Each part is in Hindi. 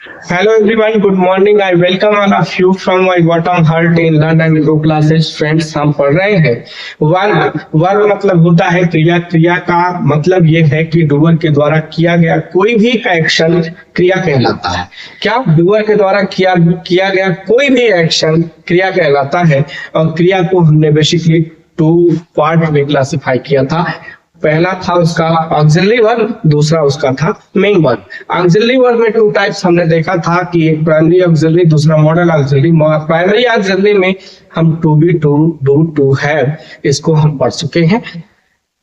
Hello everyone, good morning. I welcome all of you from my bottom heart in Learn and Grow classes. Friends, हम पढ़ रहे हैं वर्ब। वर्ब मतलब होता है क्रिया। क्रिया का मतलब ये है कि डूअर के द्वारा किया गया कोई भी एक्शन क्रिया कहलाता है। क्या? डूअर के द्वारा किया गया कोई भी एक्शन क्रिया कहलाता है। और क्रिया को हमने बेसिकली टू पार्ट में क्लासिफाई किया था। पहला था उसका ऑक्सिलरी वर्ब, दूसरा उसका था मेन वर्ब। ऑक्सिलरी वर्ब में टू टाइप्स हमने देखा था कि एक प्राइमरी ऑक्सिलरी, दूसरा मॉडल ऑक्सिलरी। प्राइमरी ऑक्सिलरी में हम to be, to do, to have इसको हम पढ़ चुके हैं।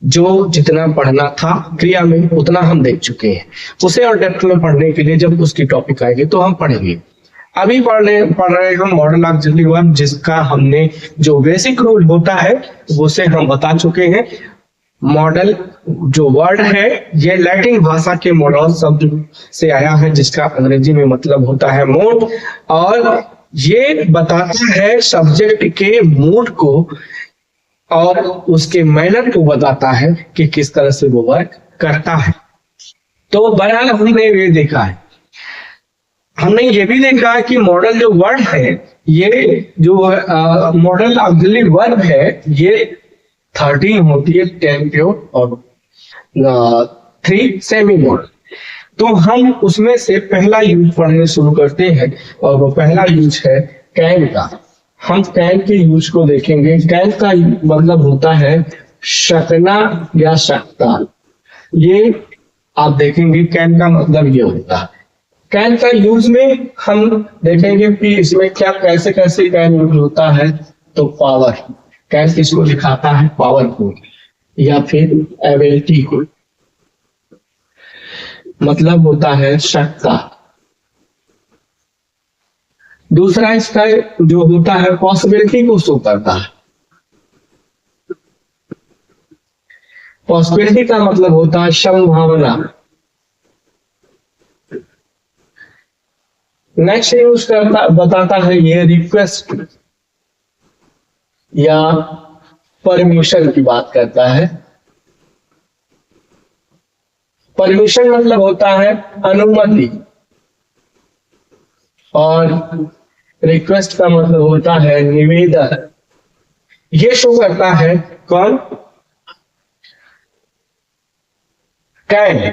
जो जितना पढ़ना था क्रिया में उतना हम देख चुके हैं। उसे और डेप्थ में पढ़ने के लिए जब उसकी टॉपिक आएगी तो हम पढ़ेंगे। अभी पढ़ रहे हैं हम मॉडल ऑक्सिलरी वर्ब, जिसका हमने जो बेसिक रूल होता है उसे हम बता चुके हैं। मॉडल जो वर्ड है ये लैटिन भाषा के मॉडल शब्द से आया है, जिसका अंग्रेजी में मतलब होता है मूड। और ये बताता है सब्जेक्ट के मूड को और उसके मैनर को बताता है कि किस तरह से वो वर्क करता है। तो बहरहाल हमने ये देखा है। हमने ये भी देखा है कि मॉडल जो वर्ड है, ये जो मॉडल ऑक्सिलरी वर्ब है, ये 13 होती है, 10 प्योर और 3 सेमी मॉडल। तो हम उसमें से पहला यूज पढ़ने शुरू करते हैं और वो पहला यूज है कैन का। हम कैन के यूज को देखेंगे। कैन का मतलब होता है शकना या शकता। ये आप देखेंगे कैन का मतलब ये होता है। कैन का यूज में हम देखेंगे कि इसमें क्या कैसे कैसे कैन यूज होता है। तो पावर, कैन किसको दिखाता है? पावर को या फिर एबिलिटी को। मतलब होता है क्षमता। दूसरा इसका जो होता है पॉसिबिलिटी को शो करता है। पॉसिबिलिटी का मतलब होता है संभावना। नेक्स्ट यूज करता बताता है ये रिक्वेस्ट या परमिशन की बात करता है। परमिशन मतलब होता है अनुमति और रिक्वेस्ट का मतलब होता है निवेदन। ये शो करता है कौन? कैन।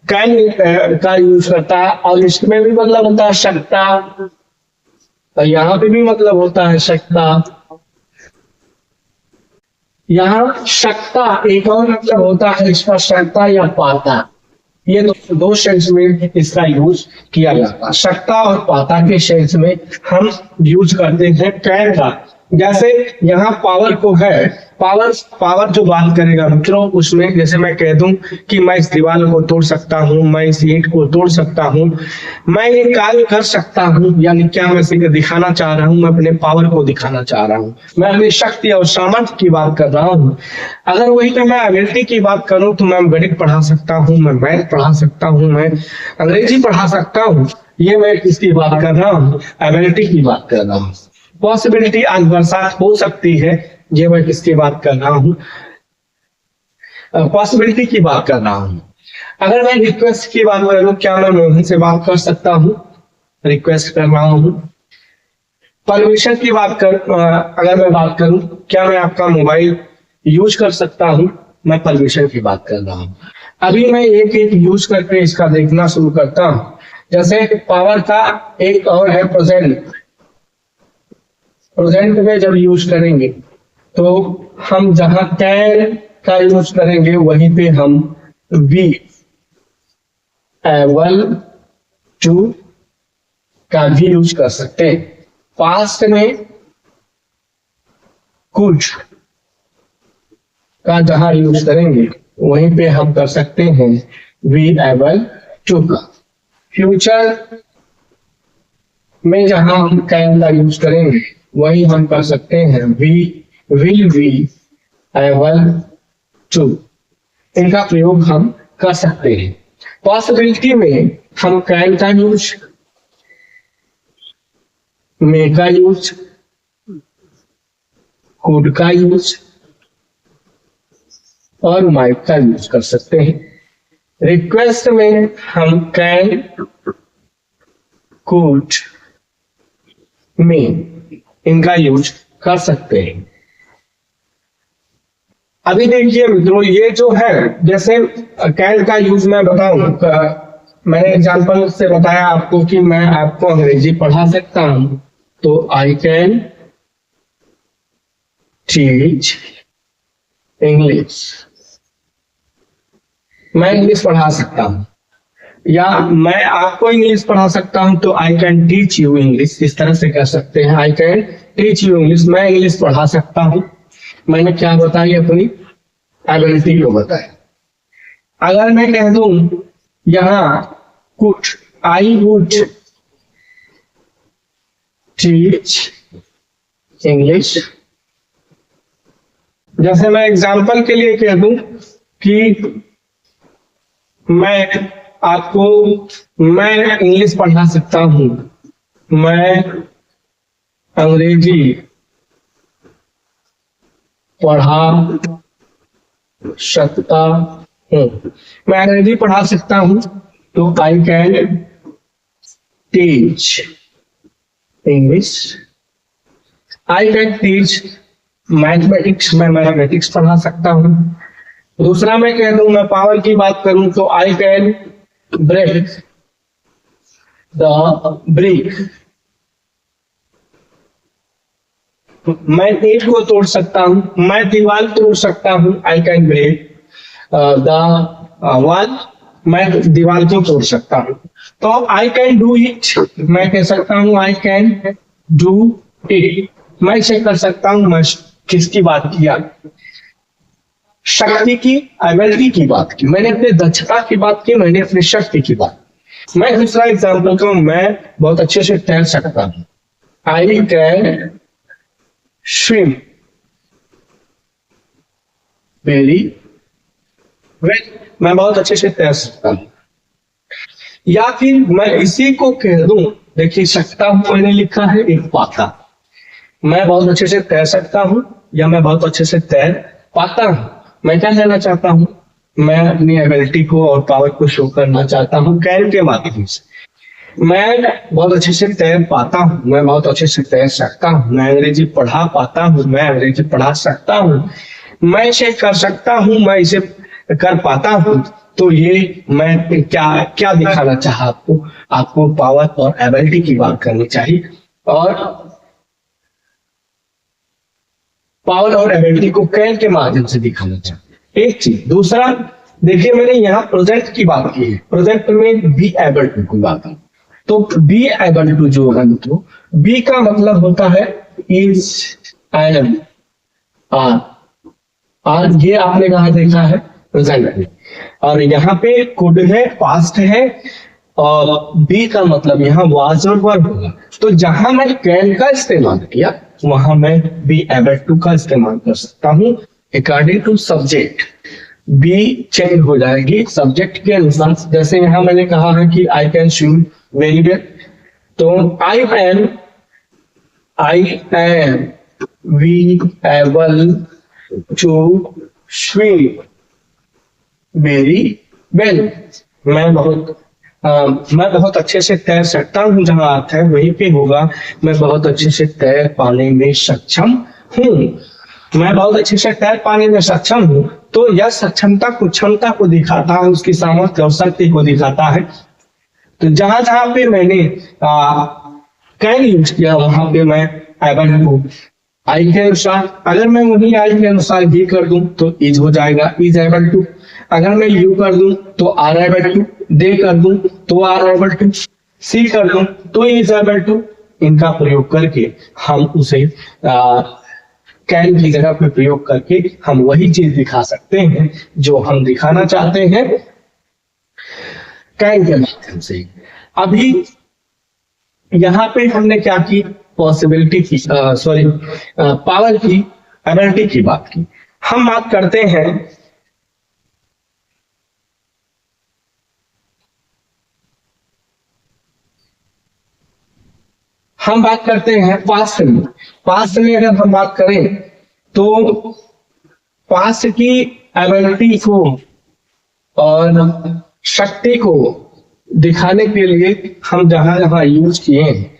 कैन का यूज करता है और इसमें भी मतलब होता है शकता और यहाँ पे भी मतलब होता है शकता। यहाँ शकता एक और मतलब होता है इसका शकता या पाता। ये दो सेंस में इसका यूज किया जाता है। शकता और पाता के सेंस में हम यूज करते हैं कैन का। जैसे यहाँ पावर को है, पावर जो बात करेगा मित्रों, उसमें जैसे मैं कह दूं कि मैं इस दीवार को तोड़ सकता हूं, मैं इस ईंट को तोड़ सकता हूं, मैं ये कार्य कर सकता हूं, यानी क्या मैं इसे दिखाना चाह रहा हूं? मैं अपने पावर को दिखाना चाह रहा हूं, मैं अपनी शक्ति और सामर्थ्य की बात कर रहा हूं। अगर वही तो मैं एबिलिटी की बात करूं तो मैं गणित पढ़ा सकता हूं, मैं मैथ पढ़ा सकता हूं, मैं अंग्रेजी पढ़ा सकता हूं। ये मैं किसकी बात कर रहा हूं? एबिलिटी की बात कर रहा हूं। पॉसिबिलिटी आज बरसात हो सकती है, ये मैं किसकी बात कर रहा हूँ? पॉसिबिलिटी की बात कर रहा हूँ। अगर मैं रिक्वेस्ट की बात करूँ, क्या मैं मोहन से बात कर सकता हूँ? रिक्वेस्ट कर रहा हूँ। परमिशन की बात कर अगर मैं बात करूँ, क्या मैं आपका मोबाइल यूज कर सकता हूँ? मैं परमिशन की बात कर रहा हूँ। अभी मैं एक एक यूज करके इसका देखना शुरू करता हूँ। जैसे पावर का एक और है प्रेजेंट। प्रेजेंट में जब यूज करेंगे तो हम जहां कैन का यूज करेंगे वहीं पे हम बी एबल टू का भी यूज कर सकते हैं। पास्ट में कुछ का जहां यूज करेंगे वहीं पे हम कर सकते हैं बी एबल टू का। फ्यूचर में जहां हम कैन का यूज करेंगे वही हम कर सकते हैं we will be able to. इनका प्रयोग हम कर सकते हैं। पॉसिबिलिटी में हम कैन का यूज, मे का यूज, कुड का यूज और माइट का यूज कर सकते हैं। रिक्वेस्ट में हम कैन कुड में इनका यूज कर सकते हैं। अभी देखिए मित्रों, ये जो है जैसे कैन का यूज मैं बताऊं, मैंने एग्जांपल से बताया आपको कि मैं आपको अंग्रेजी पढ़ा सकता हूं, तो आई कैन टीच इंग्लिश, मैं इंग्लिश पढ़ा सकता हूं, या मैं आपको इंग्लिश पढ़ा सकता हूं तो I can teach you English, इस तरह से कह सकते हैं। आई कैन टीच यू इंग्लिश, मैं इंग्लिश पढ़ा सकता हूं। मैंने क्या बताया, अपनी एबिलिटी को बताया। अगर मैं कह दूं यहां कुछ, आई वुड टीच इंग्लिश, जैसे मैं एग्जांपल के लिए कह दूं कि मैं इंग्लिश पढ़ा सकता हूं, मैं अंग्रेजी पढ़ा सकता हूं, मैं अंग्रेजी पढ़ा सकता हूं, तो I can teach English. I can teach mathematics, मैं मैथमेटिक्स पढ़ा सकता हूं। दूसरा मैं कह दूं, मैं पावर की बात करूं तो I can break the brick, मैं ईंट को तोड़ सकता हूं, मैं दीवार तोड़ सकता हूं। I can break the wall, मैं दीवार को तोड़ सकता हूं। तो आई कैन डू इट, मैं कह सकता हूं आई कैन डू इट, मैं इसे कर सकता हूं। मैं किसकी बात किया, शक्ति की, एबिलिटी की बात की, मैंने अपने दक्षता की बात की, मैंने अपनी शक्ति की बात की। मैं दूसरा एग्जाम्पल कहूं, मैं बहुत अच्छे से तैर सकता हूं, I can swim very well, मैं बहुत अच्छे से तैर सकता हूं। या फिर मैं इसी को कह दूं, देखिए सकता हूं मैंने लिखा है एक पाता, मैं बहुत अच्छे से तैर सकता हूं या मैं बहुत अच्छे से तैर पाता हूं। मैं क्या कहना चाहता हूं, मैं अपनी एबिलिटी को और पावर को शो करना चाहता हूं कैन के माध्यम से। मैं बहुत अच्छे से तैर पाता हूं, मैं बहुत अच्छे से तैर सकता हूं, मैं अंग्रेजी पढ़ा पाता हूं, मैं अंग्रेजी पढ़ा सकता हूं, मैं इसे कर सकता हूं, मैं इसे कर पाता हूं। तो ये मैं क्या दिखाना चाहा आपको पावर और एबिलिटी की बात करनी चाहिए, और पावर और एबिलिटी को कैन के माध्यम से दिखाना चाहिए। एक चीज। दूसरा देखिए, मैंने यहाँ प्रोजेक्ट की बात की है, प्रोजेक्ट में बी एबल टू की बात है, तो बी एबल टू जो है मित्रों, बी का मतलब होता है इज, एम, आर ये आपने कहा देखा है प्रेजेंट में, और यहाँ पे कुड है, पास्ट है, और बी का मतलब यहाँ वाज और वर्ब होगा। तो जहां मैं कैन का इस्तेमाल किया वहां मैं बी एबल टू का इस्तेमाल कर सकता हूं according to subject. Be change हो जाएगी सब्जेक्ट के अनुसार। जैसे यहां मैंने कहा है कि I can swim very well, तो I am we able to swim very well, मैं बहुत अच्छे से तैर सकता हूँ, जहां अर्थ है वहीं पे होगा मैं बहुत अच्छे से तैर पाने में सक्षम हूँ। मैं बहुत अच्छे से तैर पाने में सक्षम हूँ, तो यह सक्षमता को, क्षमता को दिखाता है, उसकी सामर्थ्य और शक्ति को दिखाता है। तो जहां जहां पे मैंने कैन यूज किया वहां पे मैं एबल टू, आई के अनुसार, अगर मैं वही आई के अनुसार भी कर दूं तो इज हो जाएगा, इज एबल टू। अगर मैं यू कर दूं तो आर एबल टू, दे कर दूं तो आर एबल टू, सी कर दूं तो इज एबल टू। इनका प्रयोग करके हम उसे कैन की जगह पे प्रयोग करके हम वही चीज दिखा सकते हैं जो हम दिखाना चाहते हैं कैन के माध्यम से। अभी यहां पे हमने क्या की, पॉसिबिलिटी की, पावर की, एबिलिटी की बात की। हम बात करते हैं पास्ट में। पास्ट में अगर हम बात करें तो पास्ट की एबिलिटी को और शक्ति को दिखाने के लिए हम जहां जहां यूज किए हैं,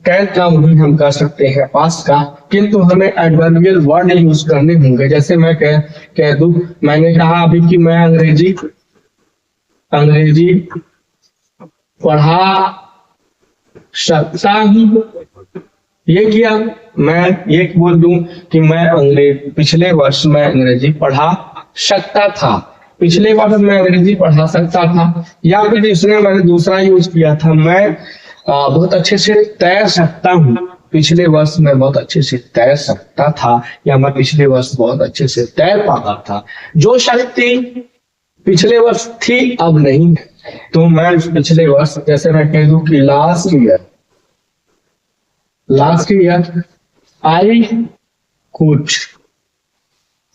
कैन का भी हम कर सकते हैं पास का, किंतु हमें एडवर्बियल वर्ड यूज करने होंगे। जैसे मैं कह दूं, मैंने कहा अभी कि मैं अंग्रेजी पढ़ा सकता हूं, ये किया। मैं ये बोल दूं कि पिछले वर्ष मैं अंग्रेजी पढ़ा सकता था, पिछले वर्ष मैं अंग्रेजी पढ़ा सकता था। या फिर इसमें मैंने दूसरा यूज किया था, मैं बहुत अच्छे से तैर सकता हूँ, पिछले वर्ष मैं बहुत अच्छे से तैर सकता था, या मैं पिछले वर्ष बहुत अच्छे से तैर पाता था। जो शक्ति पिछले वर्ष थी अब नहीं है, तो मैं पिछले वर्ष, जैसे मैं कह दूं कि last year I could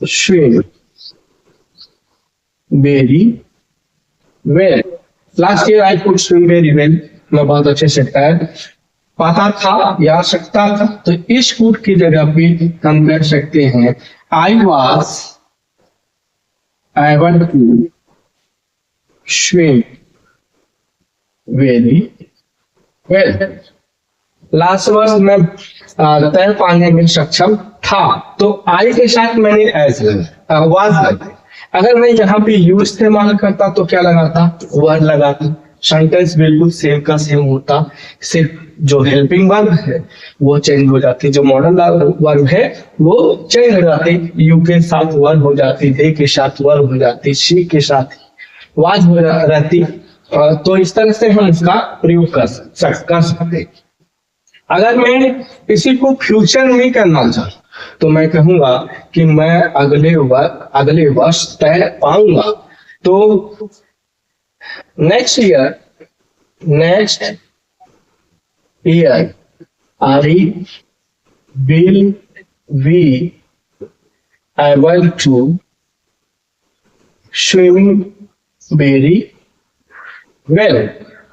swim very well, last year I could swim very well, मैं बहुत अच्छे से तैर पाता था या सकता था। तो इस कुड की जगह पे हम कह सकते हैं I was able to swim very well, last वर्ष मैं तैर पाने में सक्षम था। तो आई के साथ मैंने एज वाज, अगर मैं यहाँ पे यू इस्तेमाल करता तो क्या लगाता, वर्ड लगाता, सेंटेंस बिल्कुल सेम का सेम होता, सिर्फ जो हेल्पिंग वर्ब है वो चेंज हो जाती, जो मॉडल वर्ब है वो चेंज हो जाती, यू के साथ वर्ब हो जाती, दे के साथ वर्ब हो जाती, शी के साथ वाज हो रहती। तो इस तरह से हम इसका प्रयोग कर सकते। अगर मैं किसी को फ्यूचर में करना चाहूँ तो मैं कहूंगा कि मैं अगले वर्ष तैर पाऊंगा। तो next year I will be able to swim very well,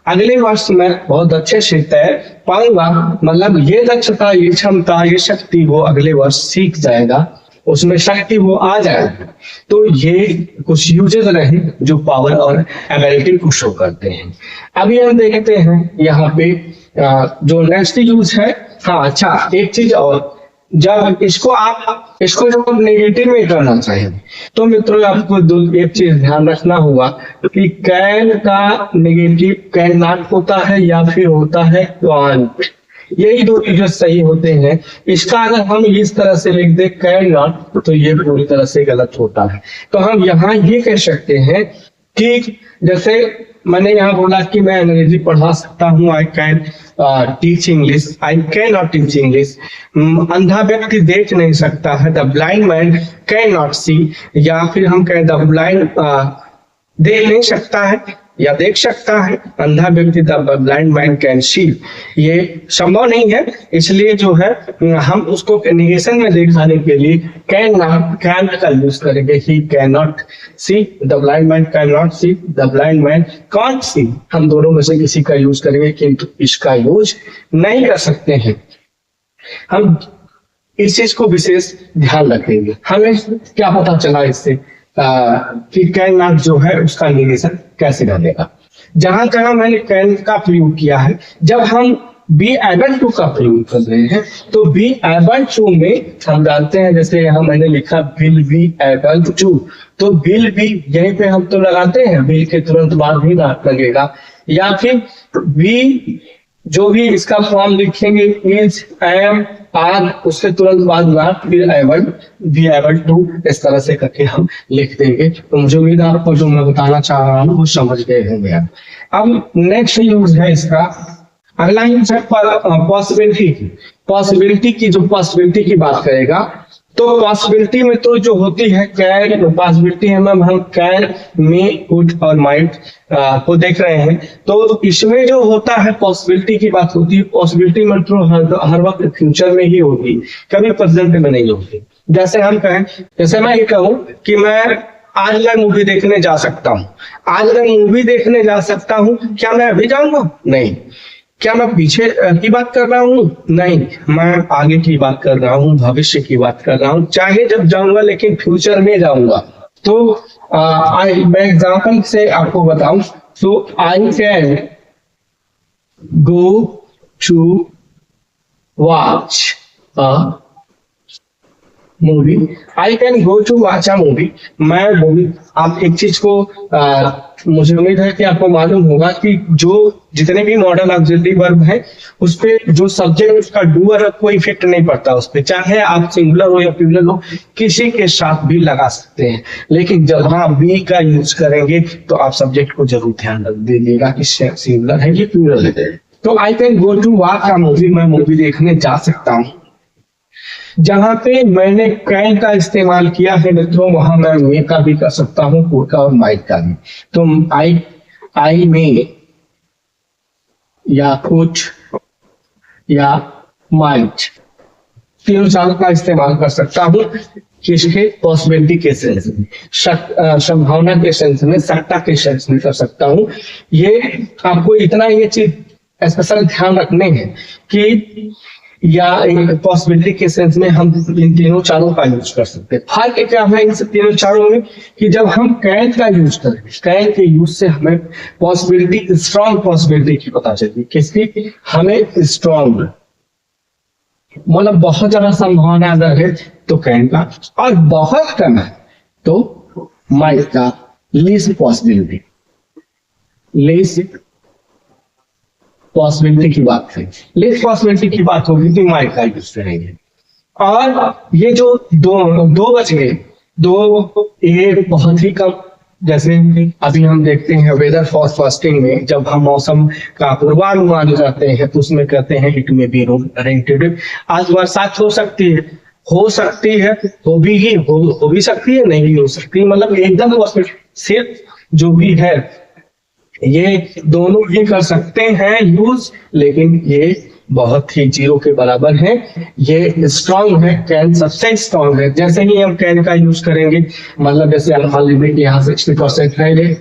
अगले वर्ष मैं बहुत अच्छे से तैर पाऊंगा। मतलब ये दक्षता, ये क्षमता, ये शक्ति वो अगले वर्ष सीख जाएगा, उसमें शक्ति वो आ जाएगा। तो ये कुछ यूजेस रहे जो पावर और एबिलिटी को शो करते हैं। अभी हम देखते हैं यहाँ पे जो नेक्स्ट यूज है। हाँ अच्छा, एक चीज और, जब इसको जब नेगेटिव में करना चाहिए तो मित्रों आपको एक चीज ध्यान रखना होगा कि कैन का नेगेटिव कैन नॉट होता है या फिर होता है कांट, यही दो चीजें सही होते हैं। इसका अगर हम इस तरह से लिख दे कैन नॉट तो ये पूरी तरह से गलत होता है। तो हम यहाँ ये कह सकते हैं कि जैसे मैंने यहाँ बोला कि मैं अंग्रेजी पढ़ा सकता हूँ, I can teach English, I can not teach English. अंधा व्यक्ति देख नहीं सकता है, the blind man can not see, या फिर हम कहें द ब्लाइंड देख नहीं सकता है या देख सकता है, अंधा व्यक्ति the blind man can see, ये संभव नहीं है। इसलिए जो है हम उसको नेगेशन में दिखाने के लिए कैन का यूज करेंगे, he can not see, the blind man can not see, the blind man can't see. हम दोनों में से किसी का यूज करेंगे, किंतु इसका यूज नहीं कर सकते हैं। हम इस चीज को विशेष ध्यान रखेंगे। हमें क्या पता चला इससे कि कैन नॉट जो है उसका नेगेशन कैसे बनेगा। जहां जहां मैंने कैन का प्रयोग किया है, जब हम बी एबल टू का प्रयोग कर रहे हैं तो बी एबल टू में हम जानते हैं, जैसे यहाँ मैंने लिखा विल बी एबल टू, तो विल बी यहीं पे हम तो लगाते हैं, विल के तुरंत बाद भी नॉट लगेगा, या फिर बी जो भी इसका फॉर्म लिखेंगे इज, एम, आर, उसके तुरंत बाद नॉट, फिर एबल, बी एबल टू, इस तरह से करके हम लिख देंगे। तो मुझे उम्मीद है आपको जो मैं बताना चाह रहा हूँ वो समझ गए होंगे। अब नेक्स्ट यूज है इसका, अगला यूज है पॉसिबिलिटी की जो पॉसिबिलिटी की बात करेगा, तो पॉसिबिलिटी में तो जो होती है कैन, पॉसिबिलिटी है मैम, हम कैन, मे, कुड और माइट को देख रहे हैं। तो इसमें जो होता है पॉसिबिलिटी की बात होती है, पॉसिबिलिटी में तो हर वक्त फ्यूचर में ही होती, कभी प्रेजेंट में नहीं होती। जैसे हम कहें, जैसे मैं ये कहूँ कि मैं आज मैं मूवी देखने जा सकता हूँ, आज मैं मूवी देखने जा सकता हूँ, क्या मैं अभी जाऊंगा? नहीं। क्या मैं पीछे की बात कर रहा हूँ? नहीं, मैं आगे की बात कर रहा हूँ, भविष्य की बात कर रहा हूँ, चाहे जब जाऊंगा लेकिन फ्यूचर में जाऊंगा। तो मैं एग्जाम्पल से आपको बताऊं So I can go to watch a movie. I can go to watch a movie. मैं मूवी, आप एक चीज को मुझे उम्मीद है कि आपको मालूम होगा कि जो जितने भी मॉडल ऑब्जेक्टिव वर्ब है उस पे जो सब्जेक्ट उसका डूअर है कोई इफेक्ट नहीं पड़ता उस पे, चाहे आप सिंगुलर हो या प्लूरल हो, किसी के साथ भी लगा सकते हैं। लेकिन जब आप वी का यूज करेंगे तो आप सब्जेक्ट को जरूर ध्यान रख दीजिएगा कि सिंगुलर है ये प्लूरल है। तो I can go to watch a movie, मैं मूवी देखने जा सकता हूँ। जहां पे मैंने कैन का इस्तेमाल किया है मित्रों, वहां मैं मे का भी कर सकता हूँ, कुड का और माइट का भी। तो आई में या कुछ या माइट तीनों चारों का इस्तेमाल कर सकता हूँ। किसके? पॉसिबिलिटी के सेंस में, संभावना के सेंस में, सट्टा के सेंस में कर सकता हूँ। ये आपको इतना ये चीज स्पेशल ध्यान रखने हैं कि या पॉसिबिलिटी के सेंस में हम इन तीनों चारों का यूज कर सकते हैं। फर्क क्या है इन तीनों चारों में कि जब हम कैन का यूज करें, कैन के यूज से हमें पॉसिबिलिटी, स्ट्रॉन्ग पॉसिबिलिटी की पता चलती है। किसकी? हमें स्ट्रॉन्ग, मतलब बहुत ज्यादा संभावना अगर है तो कैन का, और बहुत कम है तो माइट का। लीस्ट पॉसिबिलिटी, लीस्ट पॉसिबिलिटी की बात है, लेस पॉसिबिलिटी की बात होगी तो माइट का यूज करेंगे। और ये जो दो बच गए, दो ये बहुत ही कम, जैसे अभी हम देखते हैं वेदर फोरकास्टिंग में जब हम मौसम का पूर्वानुमान करते हैं तो उसमें कहते हैं इट में बी रेन, आज बरसात हो सकती है, हो सकती है, हो भी सकती है, नहीं भी हो सकती, मतलब एकदम सिर्फ जो भी है ये दोनों ही कर सकते हैं यूज, लेकिन ये बहुत ही जीरो के बराबर है। ये स्ट्रॉन्ग है, कैन सबसे स्ट्रॉन्ग है। जैसे ही हम कैन का यूज करेंगे, मतलब जैसे अल्फा लिमिट यहाँ 60% है,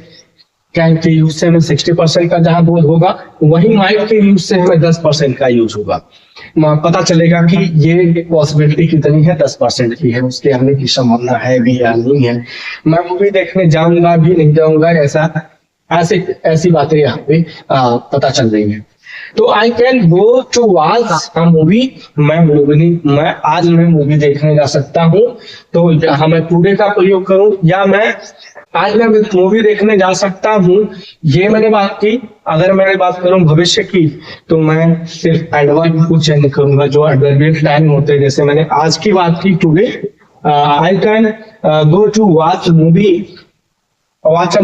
कैन के यूज से हमें 60% का जहां बोध होगा, वही माइट के यूज से हमें 10% का यूज होगा। पता चलेगा कि ये पॉसिबिलिटी कितनी है, 10% की है, उसके आने की संभावना है भी या नहीं है। मैं मूवी देखने जाऊंगा भी नहीं जाऊंगा, ऐसी बातें यहाँ पे पता चल रही है। तो I can go to watch a movie, मैं आज मूवी देखने जा सकता हूँ। तो यहाँ मैं टुडे का प्रयोग करूं, या मैं आज मैं मूवी देखने जा सकता हूँ, ये मैंने बात की। अगर मैंने बात करूं भविष्य की तो मैं सिर्फ एडवर्ब को चेंज करूंगा, जो एडवर्बियल टाइम होते हैं। जैसे मैंने आज की बात की today, I can go to watch a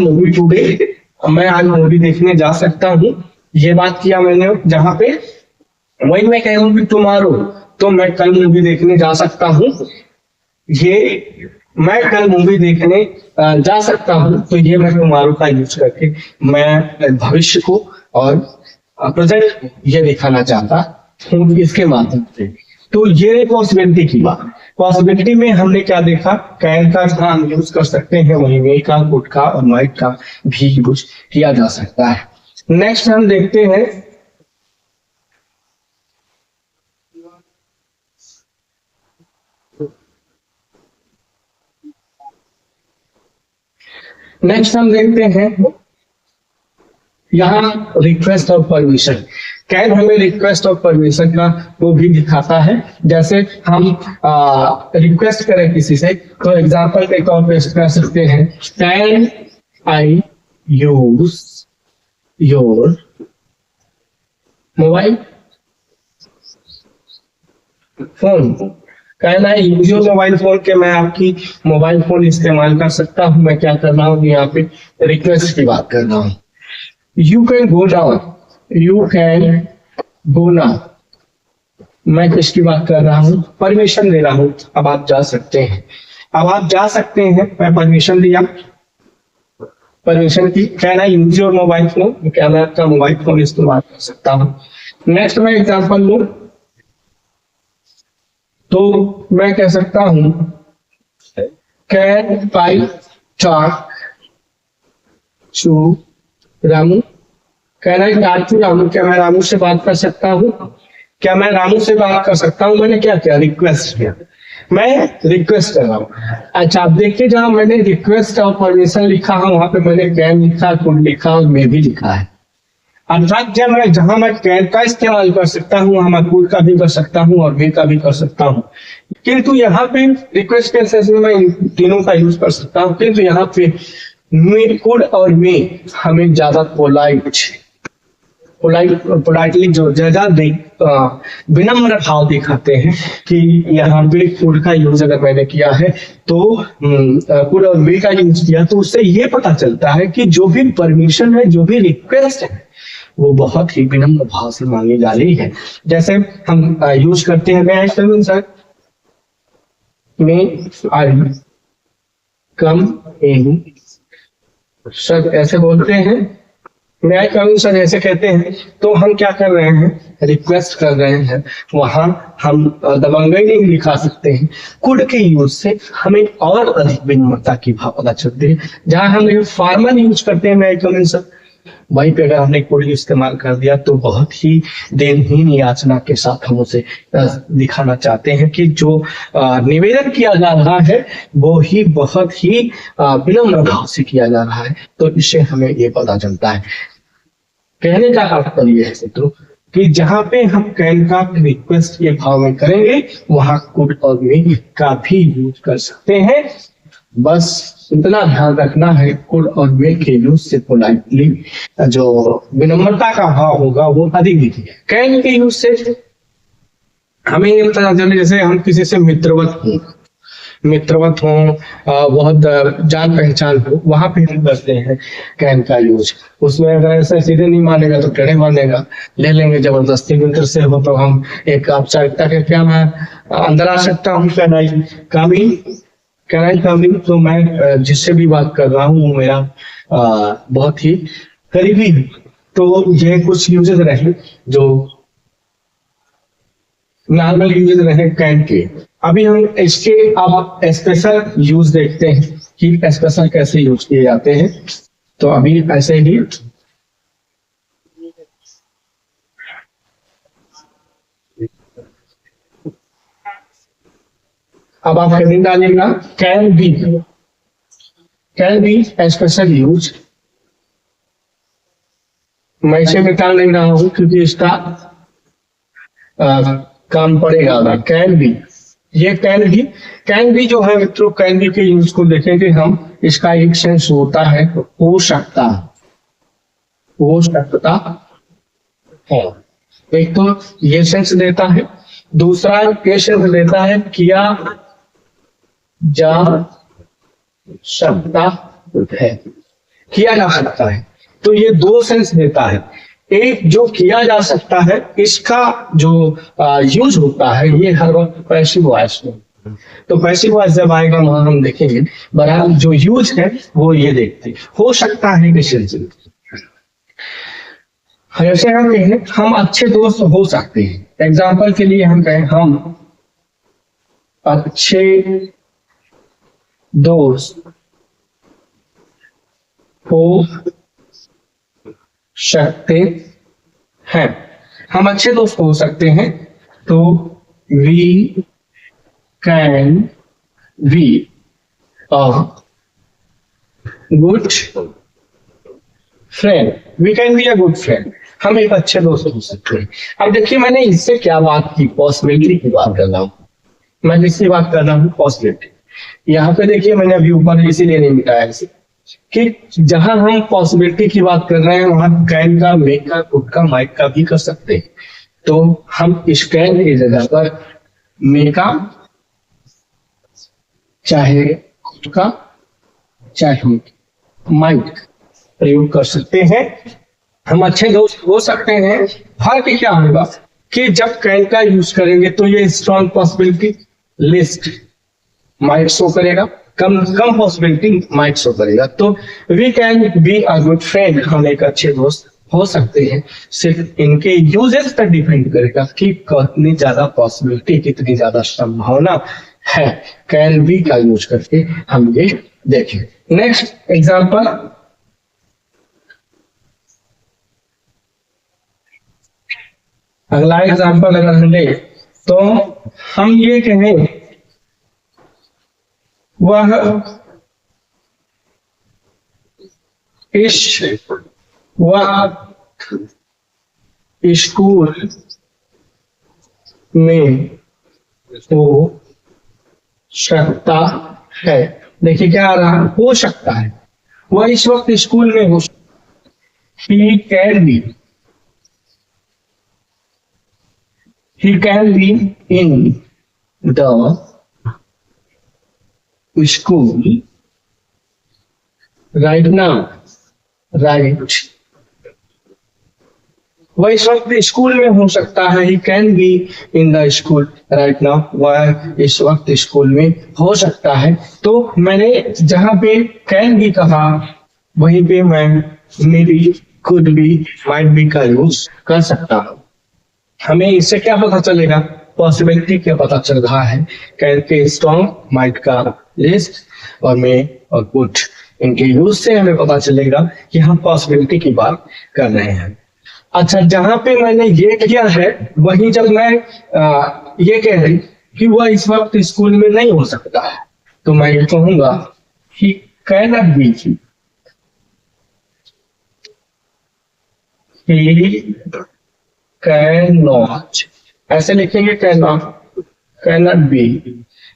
movie today, मैं आज मूवी देखने जा सकता हूँ, ये बात किया मैंने। जहां पे वही मैं कह रहा टुमारो, तो मैं कल मूवी देखने जा सकता हूँ, ये मैं कल मूवी देखने जा सकता हूँ, तो ये मैं टुमारो का यूज करके मैं भविष्य को और प्रेजेंट ये दिखाना चाहता हूँ इसके माध्यम से। तो ये पॉसिबिलिटी की बात। पॉसिबिलिटी में हमने क्या देखा, कैन का जहां हम यूज कर सकते हैं वही मे का, कुड का और माइट का भी यूज किया जा सकता है। नेक्स्ट हम देखते हैं यहाँ रिक्वेस्ट और परमिशन। कैन हमें रिक्वेस्ट और परमिशन का वो भी दिखाता है। जैसे हम रिक्वेस्ट करें किसी से, तो एग्जांपल के तौर पे कह सकते हैं can I use your mobile phone, can I use your mobile phone, के मैं आपकी मोबाइल फोन इस्तेमाल कर सकता हूं। मैं क्या कर रहा हूँ, यहाँ पे रिक्वेस्ट की बात कर रहा हूँ। You can go down, you can go ना, मैं किसकी बात कर रहा हूँ, परमिशन दे रहा हूँ, अब आप जा सकते हैं, अब आप जा सकते हैं, मैं परमिशन दिया, परमिशन की। Can I use your mobile phone, क्या मैं आपका मोबाइल फोन इस्तेमाल कर सकता हूँ। नेक्स्ट मैं एग्जांपल लूं तो मैं कह सकता हूं can I talk to Ramu, can I talk to Ramu, क्या मैं रामू से बात कर सकता हूँ, क्या मैं रामू से बात कर सकता हूँ। मैंने क्या किया, रिक्वेस्ट किया। मैं रिक्वेस्ट कर रहा हूँ। अच्छा, आप देखिए जहाँ मैंने रिक्वेस्ट और परमिशन लिखा है वहां पे मैंने कैन लिखा, कुड लिखा और मे भी लिखा है। अर्थात जब मैं जहां मैं कैन का इस्तेमाल कर सकता हूँ वहां मैं कुड का भी कर सकता हूँ और मे का भी कर सकता हूँ। किंतु यहाँ पे रिक्वेस्ट के सेंस में मैं इन तीनों का यूज कर सकता हूँ, किंतु यहाँ पे मे, कुड और मे हमें ज्यादा पोलाइटली जो ज्यादा विनम्र भाव दिखाते हैं कि यहाँ पे कुड का यूज अगर मैंने किया है तो कुड और मे का यूज किया तो उससे ये पता चलता है कि जो भी परमिशन है, जो भी रिक्वेस्ट है, वो बहुत ही विनम्र भाव से मांगी जा रही है। जैसे हम यूज करते हैं, मैं सर मे आई कम इन, सर ऐसे बोलते हैं, मैं आई कम इन सर ऐसे कहते हैं, तो हम क्या कर रहे हैं, रिक्वेस्ट कर रहे हैं। वहां हम दबंगई नहीं दिखा सकते हैं। कुड के यूज से हमें और अधिक विनम्रता की भाव पता चलती है। जहां हम फॉर्मल यूज करते हैं, मैं आई कम इन सर, वहीं पे अगर हमने कुड इस्तेमाल कर दिया तो बहुत ही देनहीन याचना के साथ हम उसे दिखाना चाहते हैं कि जो निवेदन किया जा रहा है वो ही बहुत ही विनम्र भाव से किया जा रहा है। तो इससे हमें ये पता चलता है। कहने का तात्पर्य है मित्रों कि जहां पे हम कैन का रिक्वेस्ट के भाव में करेंगे वहां कुड और मे का भी यूज कर सकते हैं। बस इतना ध्यान रखना है, कुड और मे के यूज से पोलाइटली जो विनम्रता का भाव होगा वो अधिक दिखेगा। कैन के यूज से हमें ये पता चले, जैसे हम किसी से मित्रवत हो, बहुत जान पहचान हो, वहां पे हम करते हैं कैन का यूज। उसमें अगर ऐसा सीधे नहीं मानेगा तो टेढ़े मानेगा, ले लेंगे जबरदस्ती। मित्र से हो तो हम एक औपचारिकता के, क्या मैं अंदर आ सकता हूँ, कैन आई कम इन, तो मैं जिससे भी बात कर रहा हूँ वो मेरा बहुत ही करीबी है। तो ये कुछ यूजेस रहे जो नॉर्मल यूजेस रहे कैन के। अभी हम इसके अब स्पेशल यूज देखते हैं कि स्पेशल कैसे यूज किए जाते हैं। तो अभी ऐसे ही अब आप हेडिंग डालिएगा, कैन बी स्पेशल यूज। मैं इसे निकाल नहीं रहा हूं क्योंकि इसका काम पड़ेगा। कैन बी, ये कैन बी जो है मित्रों, कैन बी के यूज को देखेंगे हम। इसका एक सेंस होता है हो सकता है। एक तो ये सेंस देता है, दूसरा ये सेंस देता है किया जा सकता है, किया जा सकता है। तो ये दो सेंस देता है। एक जो किया जा सकता है, इसका जो यूज होता है ये हर वक्त पैसिव वॉइस में। तो पैसिव वॉइस जब आएगा वहां हम देखेंगे, बहरहाल जो यूज है वो ये देखते हो सकता है कि सेंस। जैसे हम कहें हम अच्छे दोस्त हो सकते हैं। एग्जाम्पल के लिए हम कहें हम अच्छे दोस्त हो सकते हैं। हम अच्छे दोस्त हो सकते हैं, तो we can be a good friend. We can be a good friend, हम एक अच्छे दोस्त हो सकते हैं। अब देखिए मैंने इससे क्या बात की, पॉसिबिलिटी की बात कर रहा हूं। मैं जिसकी बात कर रहा हूँ पॉसिबिलिटी। यहाँ पे देखिए मैंने अभी ऊपर इसीलिए नहीं मिटाया इसे कि जहां हम पॉसिबिलिटी की बात कर रहे हैं वहां कैन का, मेक का, कुड का, माइट का भी कर सकते हैं। तो हम इस कैन की जगह पर मेक का, चाहे कुड का, चाहे माइट प्रयोग कर सकते हैं। हम अच्छे दोस्त हो सकते हैं। फर्क क्या होगा कि जब कैन का यूज करेंगे तो ये strong possibility list might show करेगा, कम पॉसिबिलिटी माइट शो करेगा। तो we can be a good friend, हम एक अच्छे दोस्त हो सकते हैं। सिर्फ इनके यूजेस पर डिपेंड करेगा कि कितनी ज्यादा पॉसिबिलिटी, कितनी ज्यादा संभावना है कैन बी का यूज करके हम ये देखें। नेक्स्ट एग्जांपल, अगला एग्जांपल अगर हम ले तो हम ये कहें वह इस वक्त स्कूल में हो सकता है। देखिए क्या आ रहा है, हो सकता है। वह इस वक्त स्कूल में हो, he can be, he can be in the school right now, right? वह इस वक्त स्कूल में हो सकता है। he can be in the school right now, वह इस वक्त स्कूल में हो सकता है। तो मैंने जहां पे can be कहा वहीं पे मैं maybe, could be, might be का यूज कर सकता हूं। हमें इससे क्या पता चलेगा, पॉसिबिलिटी क्या पता चल रहा है, कैन के स्ट्रॉन्ग, माइट का लिस्ट और मे और कुड, इनके यूज से हमें पता चलेगा कि हम पॉसिबिलिटी की बात कर रहे हैं। अच्छा, जहां पे मैंने ये किया है वहीं जब मैं ये कह रही कि वह इस वक्त स्कूल में नहीं हो सकता है, तो मैं ये कहूंगा ही can not be, he cannot, ऐसे लिखेंगे cannot be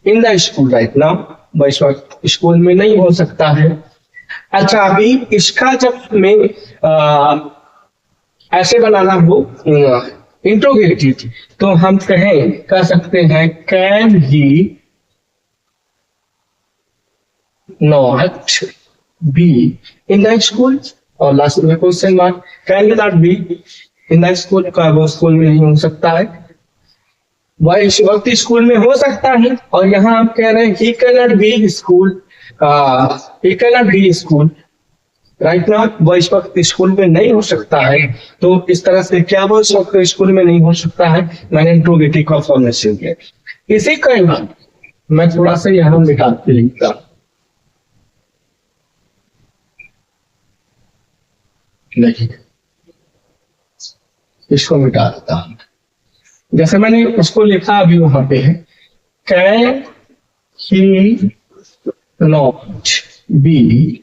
in the school right now, वह इस वक्त स्कूल में नहीं हो सकता है। अच्छा, अभी इसका जब मैं ऐसे बनाना हो इंट्रोगेटिव, तो हम कह सकते हैं can he not be in the school, और लास्ट में question mark, can not be in the school का वो स्कूल में नहीं हो सकता है, वह इस वक्त स्कूल में हो सकता है। और यहाँ आप कह रहे हैं ही can not be school, he can not be school right now, वह इस वक्त स्कूल में नहीं हो सकता है। तो इस तरह से क्या वो इस वक्त स्कूल में नहीं हो सकता है, मैंने इंट्रोगेटिव का फॉर्मेशन किया। इसी का मैं थोड़ा सा यहाँ मिटा के लिखता, देखिए इसको मिटा देता हूं। जैसे मैंने उसको लिखा अभी वहां पे है, can he not be,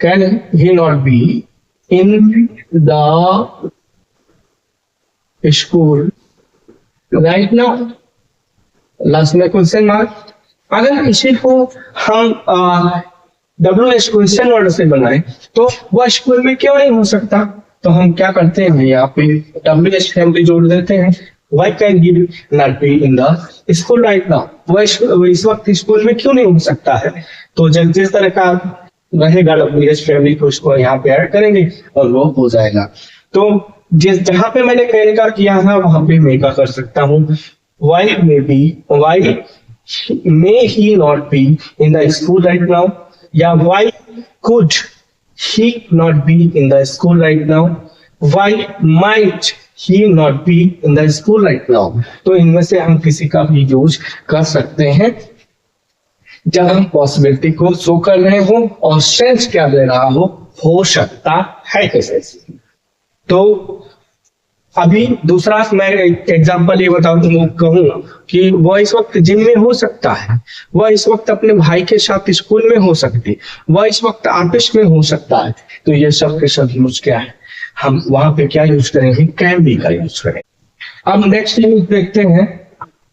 can he not be in the school right now, last में क्वेश्चन मार्क। अगर इसी को हम WH क्वेश्चन वर्ड से बनाए तो वह स्कूल में क्यों नहीं हो सकता, तो हम क्या करते हैं, यहाँ पे WH फैमिली जोड़ देते हैं। Why can he not be in the school right now, वह इस वक्त स्कूल में क्यों नहीं हो सकता है। तो जब जिस तरह का रहेगा WH फैमिली को उसको यहाँ पे ऐड करेंगे और वो हो जाएगा। तो जिस जहां पे मैंने कैन का किया था वहां पे मैं क्या कर सकता हूँ, why may he not be in the school right now, या why could he not be in the school right now, why might he not be in the school right now। तो इनमें से हम किसी का भी यूज कर सकते हैं जब हम पॉसिबिलिटी को शो कर रहे हो और सेंस क्या दे रहा हो सकता है कैसे। तो अभी दूसरा मैं एग्जांपल ये बताऊं तो कहूँ कि वह इस वक्त जिम में हो सकता है, वह इस वक्त अपने भाई के साथ स्कूल में हो सकती है, वह इस वक्त ऑफिस में हो सकता है। तो ये सब के सब यूज क्या है, हम वहां पे क्या यूज करेंगे, कैन बी का यूज करेंगे। अब नेक्स्ट यूज देखते हैं।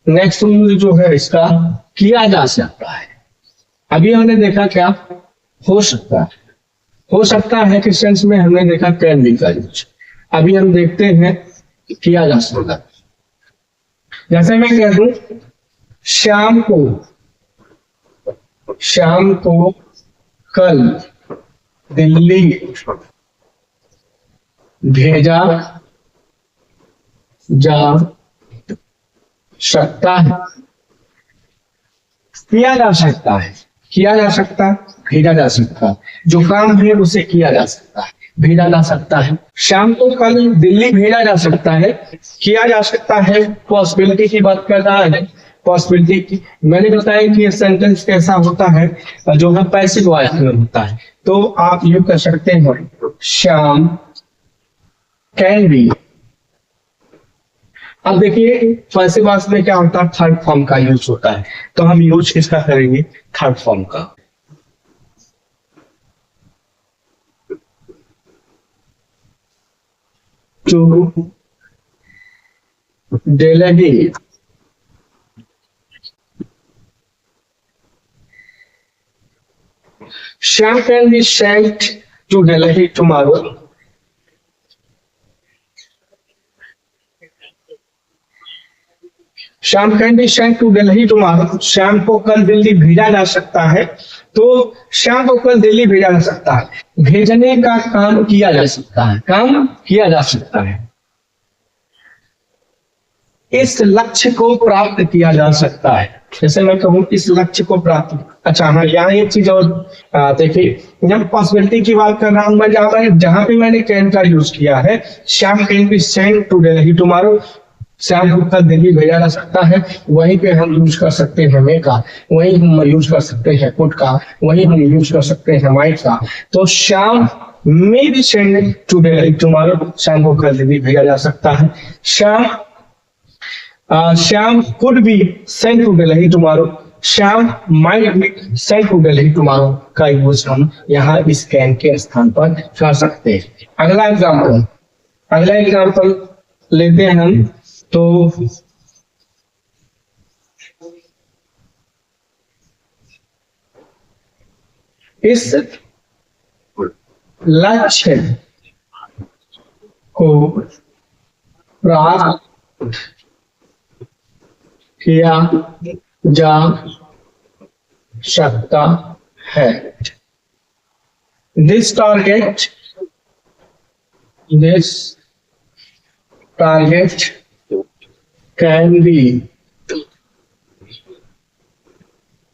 नेक्स्ट यूज जो है इसका किया जा सकता है। अभी हमने देखा क्या हो सकता है, हो सकता है के सेंस में हमने देखा कैन बी का यूज। अभी हम देखते हैं किया जा सकता है। जैसे मैं कह दूं शाम को कल दिल्ली भेजा जा सकता है, किया जा सकता है, किया जा सकता है, भेजा जा सकता है। जो काम है उसे किया जा सकता है, भेजा जा सकता है। शाम को कल दिल्ली भेजा जा सकता है, किया जा सकता है। पॉसिबिलिटी की बात कर रहा है, पॉसिबिलिटी की। मैंने बताया कि ये सेंटेंस कैसा होता है, जो है पैसिव वॉइस में होता है। तो आप ये कह सकते हैं शाम कैन बी अब देखिए पैसिव वॉइस में क्या होता है, थर्ड फॉर्म का यूज होता है, तो हम यूज किसका करेंगे, थर्ड फॉर्म का। To delegate, Shyam can be sent to Delhi tomorrow. Shyam can be sent to Delhi tomorrow, Shyam को कल दिल्ली भेजा जा सकता है, तो श्याम को कल दिल्ली भेजा जा सकता है, भेजने का काम किया जा सकता है, काम किया जा सकता है, इस लक्ष्य को प्राप्त किया जा सकता है। जैसे मैं कहूँ इस लक्ष्य को प्राप्त, अच्छा हाँ यहाँ एक चीज और देखिए, जब पॉसिबिलिटी की बात कर रहा हूँ मैं, जहां पे मैंने कैन का यूज किया है, Shyam can be sent to Delhi tomorrow, Shyam को कल दिल्ली भेजा जा सकता है, वहीं पे हम यूज कर सकते हैं मे का, वहीं हम यूज कर सकते हैं कुड का, वहीं हम यूज कर सकते हैं माइट का। तो Shyam may be sent to Delhi tomorrow, Shyam को कल दिल्ली भेजा जा सकता है। Shyam could be sent to Delhi tomorrow, Shyam might be sent to Delhi tomorrow का यूज हम यहाँ इस कैन के स्थान पर कर सकते हैं। अगला एग्जाम्पल लेते हैं हम, तो इस लक्ष्य को प्राप्त किया जा सकता है। This target can be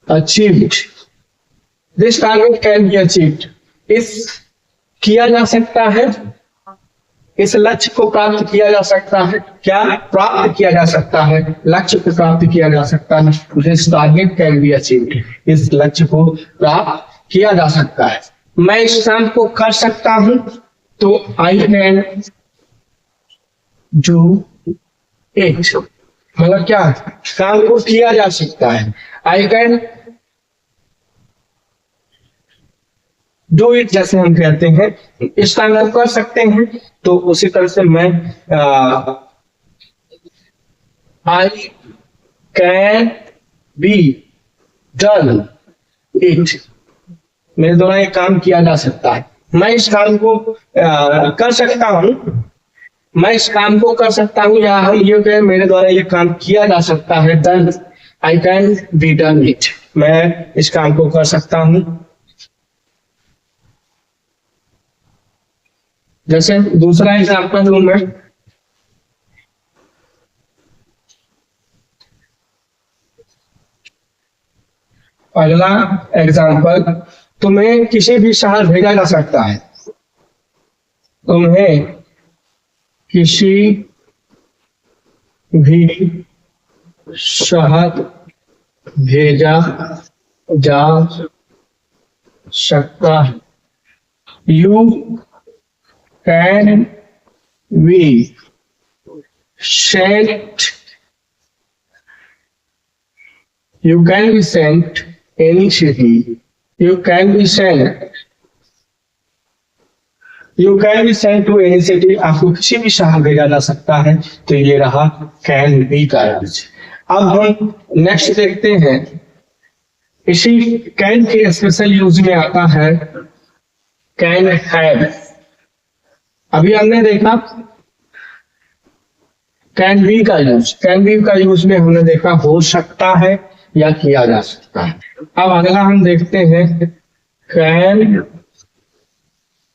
achieved. This target can be achieved. इस किया जा सकता है, इस लक्ष्य को प्राप्त किया जा सकता है, क्या प्राप्त किया जा सकता है, लक्ष्य को प्राप्त किया जा सकता है। This target can be achieved. इस लक्ष्य को प्राप्त किया जा सकता है। मैं इस काम को कर सकता हूं, तो I can do it, मतलब क्या, काम को किया जा सकता है। आई कैन डू इट, जैसे हम कहते हैं इस काम को कर सकते हैं, तो उसी तरह से मैं I can be done it, मेरे द्वारा ये काम किया जा सकता है। मैं इस काम को कर सकता हूं, मैं इस काम को कर सकता हूं, या हम ये कहें मेरे द्वारा ये काम किया जा सकता है, done, I can be done it, मैं इस काम को कर सकता हूं। जैसे दूसरा एग्जाम्पल लूं मैं, अगला एग्जाम्पल, तुम्हें किसी भी शहर भेजा जा सकता है, तुम्हें किसी भी शहर भेजा जा सकता है। You can be sent, you can be sent any city, you can be sent, you can be sent to any city, आपको किसी भी शहर भेजा जा सकता है। तो ये रहा कैन बी का यूज। अब हम नेक्स्ट देखते हैं, इसी कैन के स्पेशल यूज में आता है कैन हैव। अभी हमने देखा कैन बी का यूज, कैन बी का यूज में हमने देखा हो सकता है या किया जा सकता है। अब अगला हम देखते हैं कैन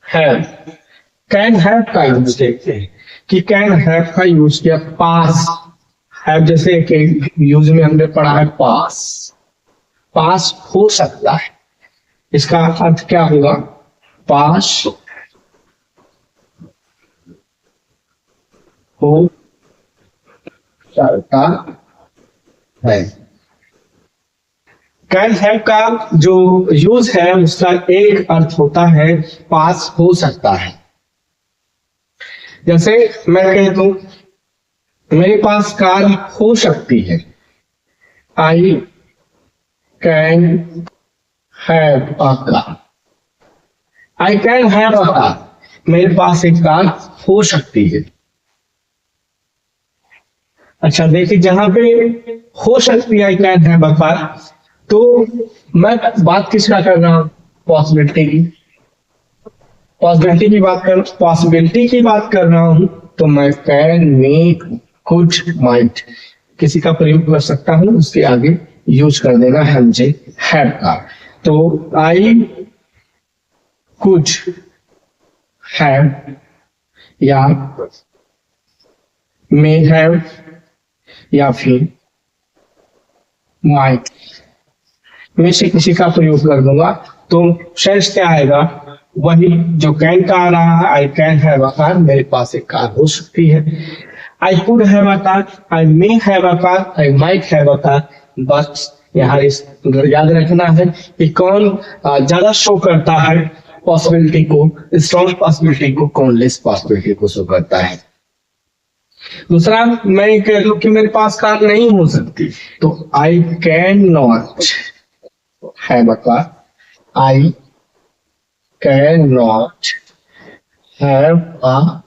हैव। कैन हैव का यूज देखते हैं कि कैन हैव का यूज किया पास हैव, जैसे कि यूज में हमने पढ़ा है पास, पास हो सकता है, इसका अर्थ क्या होगा, पास हो सकता है। कैन हैव का जो यूज है उसका एक अर्थ होता है पास हो सकता है। जैसे मैं कह दूं मेरे पास कार हो सकती है। I can have a car. I can have a car. मेरे पास एक कार हो सकती है। अच्छा देखिए, जहां पे हो सकती है I can have a car, तो मैं बात किसका कर रहा हूं? पॉसिबिलिटी की। पॉसिबिलिटी की बात कर रहा हूं, तो मैं कैन, मे, कुड, माइट किसी का प्रयोग कर सकता हूं, उसके आगे यूज कर देना है मुझे हैव का। तो आई कुड हैव या मे हैव या फिर माइट में से किसी का प्रयोग कर दूंगा, तो सेंस क्या आएगा? वही जो कैन का आ रहा है, I can have a car, मेरे पास एक कार हो सकती है। I could have a car, I may have a car, I might have a car. बस यहाँ इस याद रखना है कि कौन ज्यादा शो करता है पॉसिबिलिटी को, स्ट्रॉन्ग पॉसिबिलिटी को, कौन लेस पॉसिबिलिटी को शो करता है। दूसरा, मैं कह लूं कि मेरे पास कार नहीं हो सकती, तो I can not have a car. I can not have a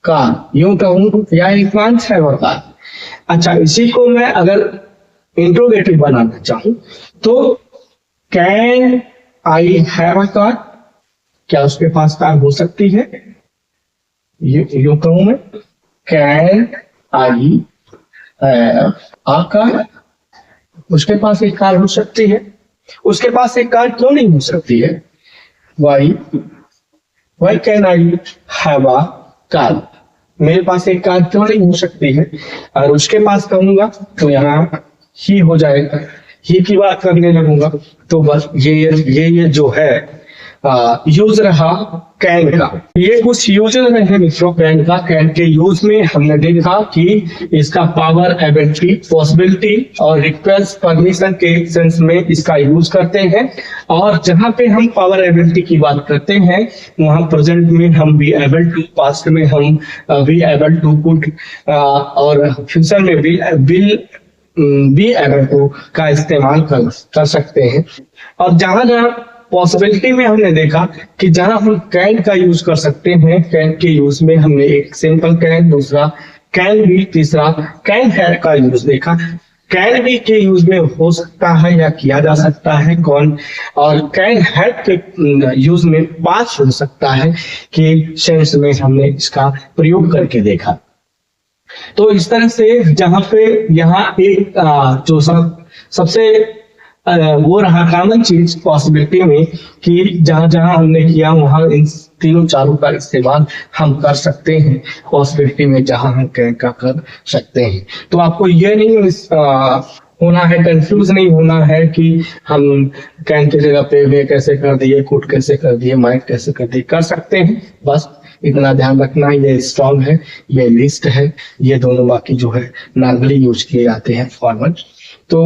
car, यूं कहूं, या I can't have a car. अच्छा, इसी को मैं अगर इंट्रोगेटिव बनाना चाहूं, तो can I have a car, क्या उसके पास कार हो सकती है? यूं कहूं मैं, can I have a car, उसके पास एक कार हो सकती है। उसके पास एक कार क्यों नहीं हो सकती है? Why can I have a car, मेरे पास एक कार क्यों नहीं हो सकती है? और उसके पास कहूंगा तो यहाँ ही हो जाएगा, ही की बात करने लगूंगा, तो बस ये जो है यूज रहा कैन का। ये कुछ यूज रहे मित्रों कैन का। कैन के यूज में हमने देखा कि इसका पावर, एबिलिटी, पॉसिबिलिटी और रिक्वेस्ट, परमिशन के सेंस में इसका यूज करते हैं। और जहां पे हम पावर, एबिलिटी की बात करते हैं, वहां प्रेजेंट में हम बी एबल टू, पास्ट में हम बी एबल टू, कुड, और फ्यूचर में भी विल बी एबल टू का इस्तेमाल कर सकते हैं। और जहां जहां पॉसिबिलिटी में हमने देखा कि जहां हम कैन का यूज कर सकते हैं, कैन के यूज में हमने एक सिंपल कैन, दूसरा कैन बी, तीसरा कैन हैव का यूज देखा। कैन बी के यूज में हो सकता है या किया जा सकता है कौन, और कैन हैव के यूज में पास हो सकता है कि सेंस में हमने इसका प्रयोग करके देखा। तो इस तरह से जहां पे यहाँ एक जो सबसे वो रहा कॉमन चीज पॉसिबिलिटी में, कि जहां जहां हमने किया वहां इन तीनों चारों का इस्तेमाल हम कर सकते हैं पॉसिबिलिटी में, जहां हम कैन का कर सकते हैं। तो आपको ये नहीं होना है, कंफ्यूज नहीं होना है कि हम कैन की जगह पे वे कैसे कर दिए, कुड कैसे कर दिए, माइट कैसे कर दिए। कर सकते हैं, बस इतना ध्यान रखना। ये स्ट्रॉन्ग है, ये लिस्ट है, ये दोनों बाकी जो है नॉर्मली यूज किए जाते हैं फॉर्मल। तो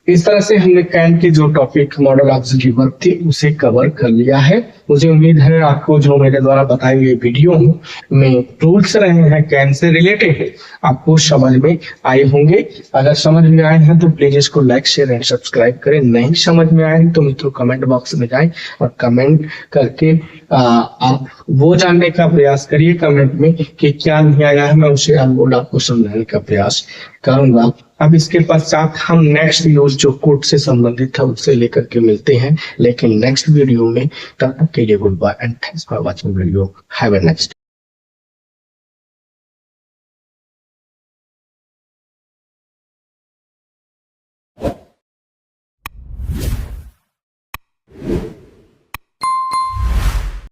इस तरह से हमने कैन की जो टॉपिक मॉडल ऑब्जेक्टिव वर्ब थी उसे कवर कर लिया है। मुझे उम्मीद है आपको जो मेरे द्वारा बताए गए वीडियो में टूल्स रहे हैं कैन से रिलेटेड, आपको समझ में आए होंगे। अगर समझ में आए हैं तो प्लीज इसको लाइक, शेयर एंड सब्सक्राइब करें। नहीं समझ में आए तो मित्रों कमेंट बॉक्स में जाएं और कमेंट करके आप वो जानने का प्रयास करिए कमेंट में कि क्या नहीं आया है, मैं उसे आपको समझाने का प्रयास करूंगा। अब इसके पश्चात हम नेक्स्ट न्यूज जो कोड से संबंधित है उससे लेकर के मिलते हैं, लेकिन नेक्स्ट वीडियो में। तब तक के लिए good bye and thanks for watching video. Have a next.